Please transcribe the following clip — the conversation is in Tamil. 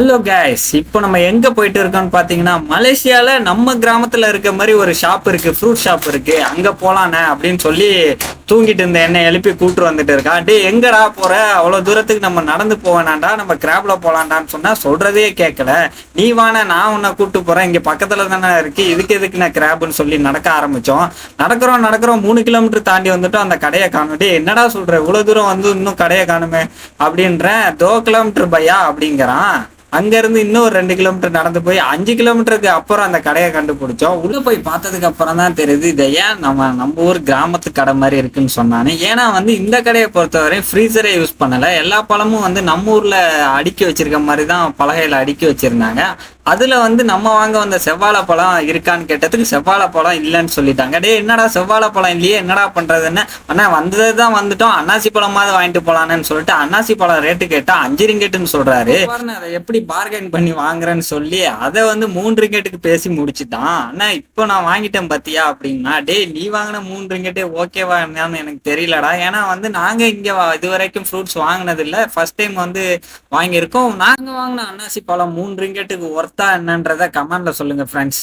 ஹலோ கைஸ், இப்போ நம்ம எங்க போயிட்டு இருக்கோம்னு பாத்தீங்கன்னா மலேசியால நம்ம கிராமத்துல இருக்க மாதிரி ஒரு ஷாப் இருக்கு, ஃப்ரூட் ஷாப் இருக்கு. அங்க போலானே அப்படின்னு சொல்லி தூங்கிட்டு இருந்த என்ன எழுப்பி கூட்டு வந்துட்டு இருக்கான். டே எங்கடா போற? அவ்வளவு தூரத்துக்கு நம்ம நடந்து போவேனாண்டா, நம்ம கிராப்ல போலாண்டான்னு சொன்னா சொல்றதே கேட்கல. நீ வான, நான் உன்னை கூட்டு போறேன், இங்க பக்கத்துல தானே இருக்கு, இதுக்கு எதுக்கு நான் கிராப்னு சொல்லி நடக்க ஆரம்பிச்சோம். நடக்கிறோம் 3 கிலோமீட்டர் தாண்டி வந்துட்டோம். அந்த கடையை காணும். டே என்னடா சொல்ற, இவ்வளவு தூரம் வந்து இன்னும் கடையை காணுமே அப்படின்றேன். 2 கிலோமீட்டர் பையா அப்படிங்கிறான். அங்க இருந்து இன்னும் ஒரு 2 கிலோமீட்டர் நடந்து போய் 5 கிலோமீட்டருக்கு அப்புறம் அந்த கடையை கண்டுபிடிச்சோம். உள்ள போய் பார்த்ததுக்கு அப்புறம் தான் தெரியுது இதை ஏன் நம்ம ஊர் கிராமத்து கடை மாதிரி இருக்குன்னு சொன்னானே. ஏன்னா வந்து இந்த கடையை பொறுத்தவரை ஃப்ரீசரே யூஸ் பண்ணல. எல்லா பழமும் வந்து நம்ம ஊர்ல அடுக்கி வச்சிருக்க மாதிரி தான் பலகையில அடுக்கி வச்சிருந்தாங்க. அதுல வந்து நம்ம வாங்க வந்த செவ்வாழை பழம் இருக்கான்னு கேட்டதுக்கு செவ்வாழை பழம் இல்லைன்னு சொல்லிட்டாங்க. டே என்னடா செவ்வாழை பழம் இல்லையே, என்னடா பண்றதுன்னு. ஆனா வந்ததுதான் வந்துட்டோம், அன்னாசி பழமாவது வாங்கிட்டு போலான்னு சொல்லிட்டு அன்னாசி பழம் ரேட்டு கேட்டா 5 ரிங்கெட்டுன்னு சொல்றாரு. அதை எப்படி பார்கெயின் பண்ணி வாங்குறேன்னு சொல்லி அதை வந்து 3 ரிங்கெட்டுக்கு பேசி முடிச்சுட்டான். ஆனா இப்போ நான் வாங்கிட்டேன் பாத்தியா அப்படின்னா, டே நீ வாங்கின 3 ரிங்கெட்டே ஓகேவா என்னன்னு எனக்கு தெரியலடா. ஏன்னா வந்து நாங்க இங்க இது வரைக்கும் ஃப்ரூட்ஸ் வாங்கினது இல்லை, ஃபர்ஸ்ட் டைம் வந்து வாங்கியிருக்கோம். நாங்க வாங்கின அன்னாசி பழம் 3 ரிங்கெட்டுக்கு ஒர்த்தா என்னன்றத கமெண்ட்ல சொல்லுங்க ஃப்ரெண்ட்ஸ்.